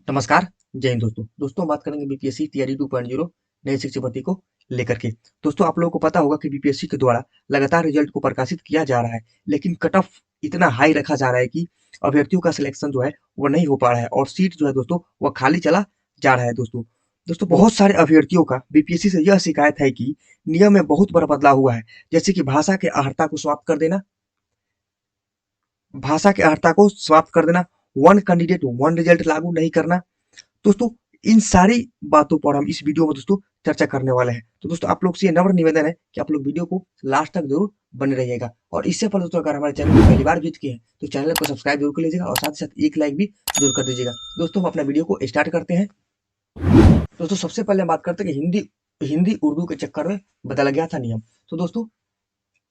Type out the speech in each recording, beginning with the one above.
नमस्कार, जय हिंद दोस्तों। दोस्तों बात करेंगे बीपीएससी टीआरई 2.0 नई शिक्षक भर्ती को लेकर के। दोस्तों आप लोगों को पता होगा कि बीपीएससी के द्वारा लगातार रिजल्ट को प्रकाशित किया जा रहा है, लेकिन कट ऑफ इतना हाई रखा जा रहा है कि अभ्यर्थियों का सिलेक्शन जो है वो नहीं हो पा रहा है और सीट जो है दोस्तों वह खाली चला जा रहा है। दोस्तों बहुत सारे अभ्यर्थियों का बीपीएससी से यह शिकायत है कि नियम में बहुत बड़ा बदलाव हुआ है, जैसे कि भाषा के अर्हता को समाप्त कर देना, वन कैंडिडेट वन रिजल्ट लागू नहीं करना। दोस्तों इन सारी बातों पर हम इस वीडियो में दोस्तों चर्चा करने वाले हैं। तो दोस्तों आप लोग से ये नम्र निवेदन है कि आप लोग वीडियो को लास्ट तक जरूर बने रहिएगा। और इससे पहले दोस्तों अगर हमारे चैनल को पहली बार विजिट किए हैं तो चैनल को सब्सक्राइब जरूर कर लीजिएगा और साथ ही साथ एक लाइक भी जरूर कर दीजिएगा। दोस्तों हम अपना वीडियो को स्टार्ट करते हैं। दोस्तों सबसे पहले हम बात करते हैं कि हिंदी हिंदी उर्दू के चक्कर में बदल गया था नियम। तो दोस्तों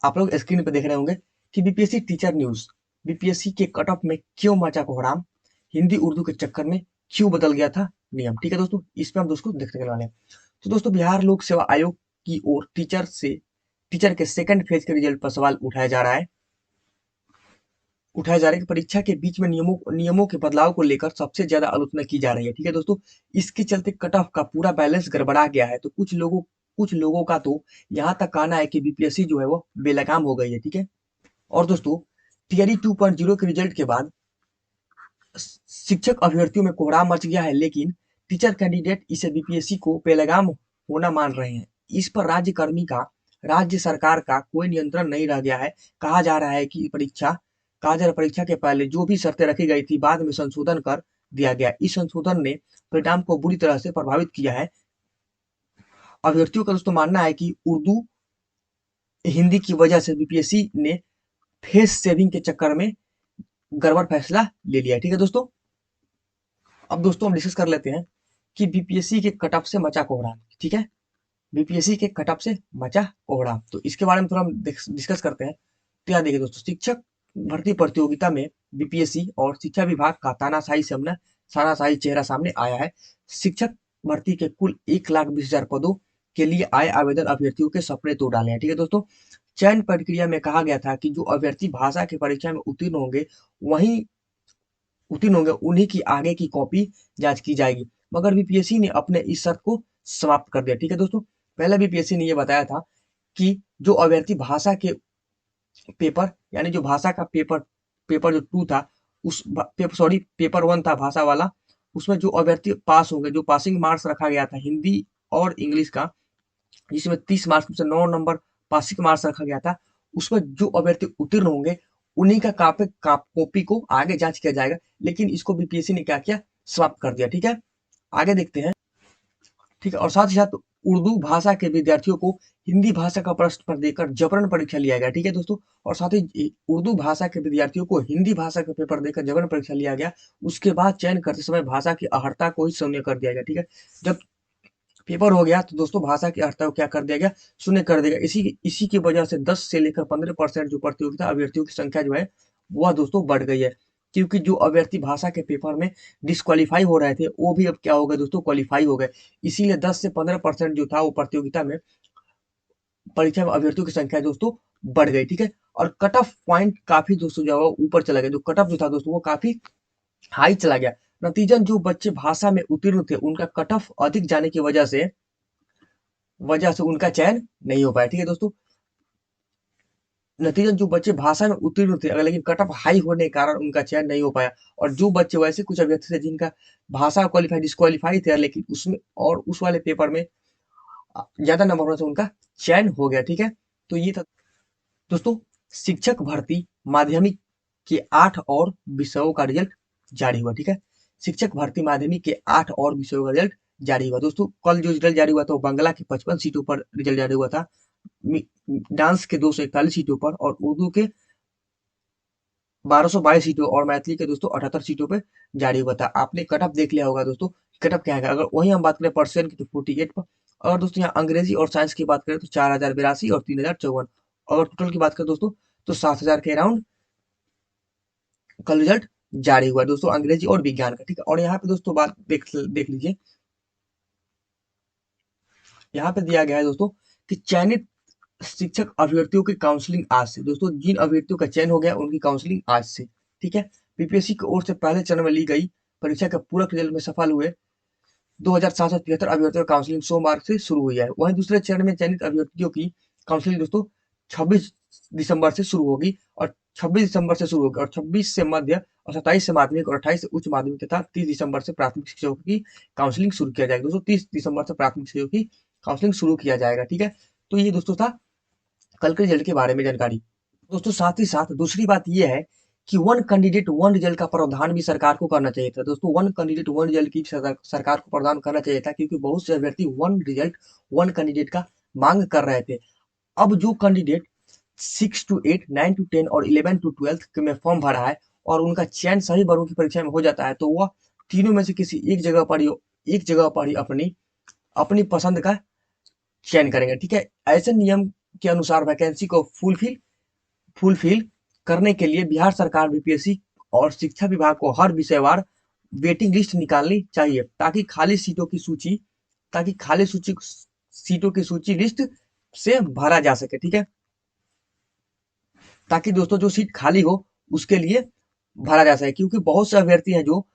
आप लोग स्क्रीन पे देख रहे होंगे कि बीपीएससी टीचर न्यूज बीपीएससी के कट ऑफ में क्यों मचा कोहराम, हिंदी उर्दू के चक्कर में क्यों बदल गया था नियम। ठीक है दोस्तों, इस पे हम दोस्तों देखने वाले हैं। तो दोस्तों बिहार लोक सेवा आयोग की ओर टीचर के सेकंड फेज के रिजल्ट पर सवाल उठाया जा रहा है कि परीक्षा के बीच में नियमों के बदलाव को लेकर सबसे ज्यादा आलोचना की जा रही है। ठीक है दोस्तों, इसके चलते कट ऑफ का पूरा बैलेंस गड़बड़ा गया है। तो कुछ लोगों का तो यहाँ तक कहना है कि बीपीएससी जो है वो बेलगाम हो गई है। ठीक है। और दोस्तों टीआरई 2.0 के रिजल्ट के बाद शिक्षक अभ्यर्थियों में कोहराम मच गया है, लेकिन टीचर कैंडिडेट इसे बीपीएससी को बेलगाम होना मान रहे हैं। इस पर राज्य सरकार का कोई नियंत्रण नहीं रह गया है। कहा जा रहा है परीक्षा के पहले जो भी शर्तें रखी गई थी बाद में संशोधन कर दिया गया। इस संशोधन ने परिणाम को बुरी तरह से प्रभावित किया है। अभ्यर्थियों का दोस्तों मानना है कि उर्दू हिंदी की वजह से बीपीएससी ने फेस सेविंग के चक्कर में गड़बड़ फैसला ले लिया। ठीक है दोस्तों, अब दोस्तों हम डिस्कस कर लेते हैं कि बीपीएससी के कट ऑफ से मचा कोहराम। ठीक है, बीपीएससी के कट ऑफ से मचा कोहराम, तो इसके बारे में थोड़ा हम डिस्कस करते हैं। तो याद देखिए दोस्तों, शिक्षक भर्ती प्रतियोगिता में बीपीएससी और शिक्षा विभाग का तानाशाही चेहरा सामने आया है। शिक्षक भर्ती के कुल 1,20,000 पदों के लिए आए आवेदन अभ्यर्थियों के सपने तोड़ डाले हैं। ठीक है दोस्तों, चयन प्रक्रिया में कहा गया था कि जो अभ्यर्थी भाषा की परीक्षा में वही उत्तीर्ण होंगे उन्हीं की आगे की कॉपी जांच की जाएगी। मगर बीपीएससी ने अपने इस शर्त को समाप्त कर दिया। ठीक है दोस्तों, पहले बीपीएससी ने यह बताया था कि जो अभ्यर्थी भाषा के पेपर यानी जो भाषा का पेपर पेपर जो टू था पेपर वन था भाषा वाला, उसमें जो अभ्यर्थी पास होंगे, जो पासिंग मार्क्स रखा गया था हिंदी और इंग्लिश का, जिसमें 30 मार्क्स में से 9 नंबर पासिंग मार्क्स रखा गया था, उसमें जो अभ्यर्थी उत्तीर्ण होंगे उन्हीं का कॉपी को आगे जांच किया जाएगा। लेकिन इसको बीपीएससी ने क्या किया, समाप्त कर दिया। ठीक है, आगे देखते हैं। ठीक है, और साथ ही साथ उर्दू भाषा के विद्यार्थियों को हिंदी भाषा का प्रश्न पत्र देकर जबरन परीक्षा लिया गया। ठीक है दोस्तों, और साथ ही उर्दू भाषा के विद्यार्थियों को हिंदी भाषा का पेपर देकर जबरन परीक्षा लिया गया। उसके बाद चयन करते समय भाषा की अहर्ता को ही शून्य कर दिया गया। ठीक है, जब पेपर हो गया तो दोस्तों भाषा की अर्थता को क्या कर दिया गया, शून्य कर दिया गया। इसी की वजह से 10 से लेकर 15% जो प्रतियोगिता अभ्यर्थियों की संख्या जो है वह दोस्तों बढ़ गई है। क्योंकि जो अभ्यर्थी भाषा के पेपर में डिस्क्वालीफाई हो रहे थे वो भी अब क्या हो गए दोस्तों, क्वालीफाई हो गए। इसीलिए 10 से 15% जो था वो प्रतियोगिता में परीक्षा में अभ्यर्थियों की संख्या दोस्तों बढ़ गई। ठीक है, और कट ऑफ पॉइंट काफी दोस्तों जो है वो ऊपर चला गया। जो कट ऑफ जो था दोस्तों वो काफी हाई चला गया। नतीजन जो बच्चे भाषा में उत्तीर्ण थे उनका कट ऑफ अधिक जाने की वजह से उनका चयन नहीं हो पाया। ठीक है दोस्तों, नतीजन जो बच्चे भाषा में उत्तीर्ण थे अगर लेकिन कट ऑफ हाई होने के कारण उनका चयन नहीं हो पाया। और जो बच्चे वैसे कुछ अभ्यर्थी थे जिनका भाषा क्वालिफाई डिस्क्वालीफाई थे लेकिन उसमें और उस वाले पेपर में ज्यादा नंबर होने से उनका चयन हो गया। ठीक है, तो ये था दोस्तों शिक्षक भर्ती माध्यमिक के 8 और विषयों का रिजल्ट जारी हुआ। ठीक है, शिक्षक भर्ती माध्यमिक के 8 और विषयों का रिजल्ट जारी हुआ। दोस्तों कल जो रिजल्ट जारी हुआ था वो बांग्ला के 55 सीटों पर रिजल्ट जारी हुआ था, डांस के 241 सीटों पर और उर्दू के 1222 सीटों और मैथिली के दोस्तों 78 सीटों पर जारी हुआ था। आपने कट ऑफ देख लिया होगा दोस्तों, कट ऑफ क्या है। अगर वही हम बात करें परसेंट की तो 48 पर। और दोस्तों यहाँ अंग्रेजी और साइंस की बात करें तो 4082 और 3054। और टोटल की बात करें दोस्तों तो 7000 के अराउंड कल रिजल्ट जारी हुआ दोस्तों अंग्रेजी और विज्ञान का। ठीक है, और यहाँ पे दोस्तों बात देख लीजिए, यहाँ पे दिया गया है दोस्तों कि चयनित शिक्षक अभ्यर्थियों की काउंसलिंग आज से। दोस्तों जिन अभ्यर्थियों का चयन हो गया उनकी काउंसलिंग आज से। ठीक है, बीपीएससी की ओर से पहले चरण में ली गई परीक्षा के पूरक रिजल्ट में सफल हुए 2773 अभ्यर्थियों की काउंसलिंग सोमवार से शुरू हुई है। वहीं दूसरे चरण में चयनित अभ्यर्थियों की काउंसलिंग दोस्तों 26 दिसंबर से शुरू होगी और 26 से मध्य और 27 से माध्यमिक और 28 से उच्च माध्यमिक तथा 30 दिसंबर से प्राथमिक शिक्षकों की काउंसलिंग शुरू किया जाएगा। दोस्तों 30 दिसंबर से प्राथमिक शिक्षकों की काउंसलिंग शुरू किया जाएगा। ठीक है, तो ये दोस्तों था कल के रिजल्ट के बारे में जानकारी। दोस्तों साथ ही साथ दूसरी बात ये है कि वन कैंडिडेट वन रिजल्ट का प्रावधान भी सरकार को करना चाहिए था। दोस्तों वन कैंडिडेट वन रिजल्ट की सरकार को प्रावधान करना चाहिए था, क्योंकि बहुत से अभ्यर्थी वन रिजल्ट वन कैंडिडेट का मांग कर रहे थे। अब जो कैंडिडेट 6 to 8, 9 to 10 और 11 to 12 में फॉर्म भरा है और उनका चयन सही वर्गों की परीक्षा में हो जाता है, तो वह तीनों में से किसी एक जगह पर ही अपनी अपनी पसंद का चयन करेंगे। ठीक है, ऐसे नियम के अनुसार वैकेंसी को फुलफिल करने के लिए बिहार सरकार बीपीएससी और शिक्षा विभाग को हर विषयवार वेटिंग लिस्ट निकालनी चाहिए, ताकि खाली सीटों की सूची लिस्ट से भरा जा सके। ठीक है, ताकि दोस्तों जो सीट खाली हो उसके लिए भरा जा सके, क्योंकि बहुत से अभ्यर्थी हैं जो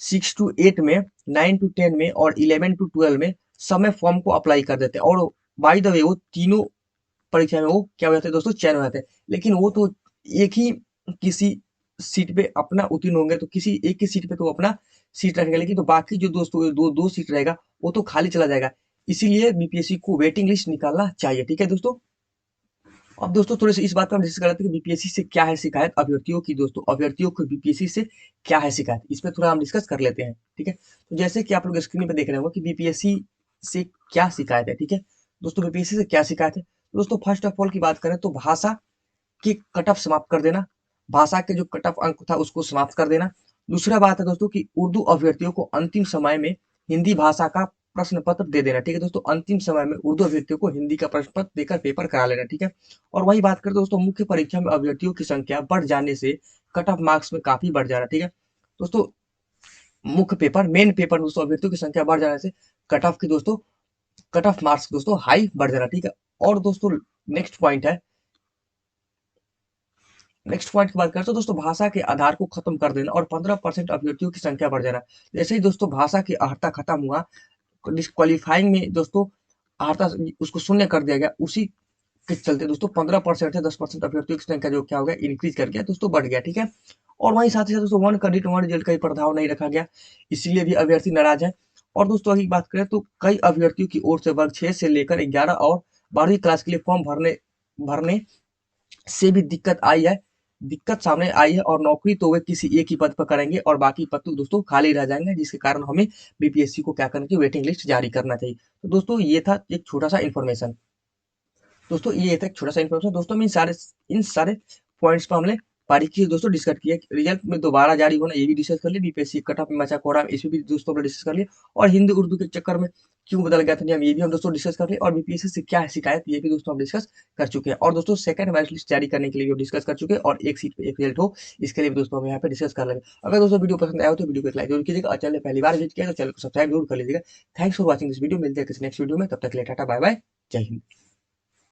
6 to 8 में, 9 to 10 में और 11 to 12 में सब में फॉर्म को अप्लाई कर देते हैं और बाय द वे वो तीनों परीक्षा में वो क्या हो जाते हैं दोस्तों, चयन हो जाते हैं। लेकिन वो तो एक ही किसी सीट पे अपना उत्तीर्ण होंगे, तो किसी एक ही सीट पे तो अपना सीट रखेंगे, लेकिन तो बाकी जो दोस्तों दो सीट रहेगा वो तो खाली चला जाएगा। इसीलिए बीपीएससी को वेटिंग लिस्ट निकालना चाहिए। ठीक है दोस्तों, अब दोस्तों थोड़े से इस बात पर हम डिस्कस कर रहे थे कि बीपीएससी से क्या है शिकायत अभ्यर्थियों की। दोस्तों अभ्यर्थियों को बीपीएससी से क्या है शिकायत, इस पर थोड़ा हम डिस्कस कर लेते हैं। ठीक है, तो जैसे कि आप लोग स्क्रीन पे देख रहे होंगे कि बीपीएससी से क्या शिकायत है। ठीक है दोस्तों, बीपीएससी से क्या शिकायत है। दोस्तों फर्स्ट ऑफ ऑल की बात करें तो भाषा के कट ऑफ समाप्त कर देना, भाषा के जो कट ऑफ अंक था उसको समाप्त कर देना। दूसरा बात है दोस्तों कि उर्दू अभ्यर्थियों को अंतिम समय में हिंदी भाषा का प्रश्न पत्र दे देना। ठीक है दोस्तों, अंतिम समय में उर्दू अभ्यर्थियों को हिंदी का प्रश्न पत्र देकर पेपर करा लेना। ठीक है, और वही बात करें दोस्तों मुख्य परीक्षा में अभ्यर्थियों की संख्या बढ़ जाने से कट ऑफ मार्क्स में काफी बढ़ जाना। ठीक है दोस्तों, मेन पेपर दोस्तों अभ्यर्थियों की संख्या बढ़ जाने से कट ऑफ मार्क्स दोस्तों हाई बढ़ जाना। ठीक है, और दोस्तों नेक्स्ट पॉइंट की बात करें तो दोस्तों भाषा के आधार को खत्म कर देना और 15% अभ्यर्थियों की संख्या बढ़ जाना। जैसे ही दोस्तों भाषा की अहर्ता खत्म हुआ, डिस्क्वालीफाइंग में दोस्तों अहर्ता उसको शून्य कर दिया गया, उसी के चलते दोस्तों 15% से 10% अभ्यर्थियों की संख्या जो क्या हो गया, इंक्रीज कर गया दोस्तों, बढ़ गया। ठीक है, और वहीं साथ ही साथ दोस्तों वन कैंडिडेट वन रिजल्ट का ही प्रभाव नहीं रखा गया, इसीलिए भी अभ्यर्थी नाराज है। और दोस्तों अगर बात करें तो कई अभ्यर्थियों की ओर से वर्ग 6 से लेकर 11 और 12वीं क्लास के लिए फॉर्म भरने से भी दिक्कत सामने आई है, और नौकरी तो वे किसी एक ही पद पर करेंगे और बाकी पद तो दोस्तों खाली रह जाएंगे, जिसके कारण हमें बीपीएससी को क्या करना चाहिए, वेटिंग लिस्ट जारी करना चाहिए। तो दोस्तों ये था एक छोटा सा इन्फॉर्मेशन। दोस्तों में इन सारे पॉइंट्स पर हमने बारीकी से दोस्तों डिस्कस किया। रिजल्ट में दोबारा जारी होना ये भी डिस्कस कर लिया, बीपीएससी कट ऑफ में मचा कोहराम इसमें भी दोस्तों डिस्कस कर लिया, और हिंदी उर्दू के चक्कर में क्यों बदल गया था नियम ये भी हम दोस्तों डिस्कस कर लिया, और बीपीएससी से क्या है शिकायत ये भी दोस्तों हम डिस्कस कर चुके हैं। और दोस्तों सेकंड मेरिट लिस्ट जारी करने के लिए भी डिस्कस कर चुके हैं, और एक सीट पे एक रिजल्ट हो इसके लिए भी दोस्तों हम यहाँ पे डिस्कस कर लेंगे। अगर दोस्तों वीडियो पसंद आया हो तो वीडियो को लाइक जरूर कीजिएगा, और चैनल पहली बार विजिट किया तो चैनल को सब्सक्राइब जरूर कर लीजिएगा। Thanks for watching this video, मिलते हैं किसी नेक्स्ट वीडियो में, तब तक के लिए टाटा बाय बाय, जय हिंद।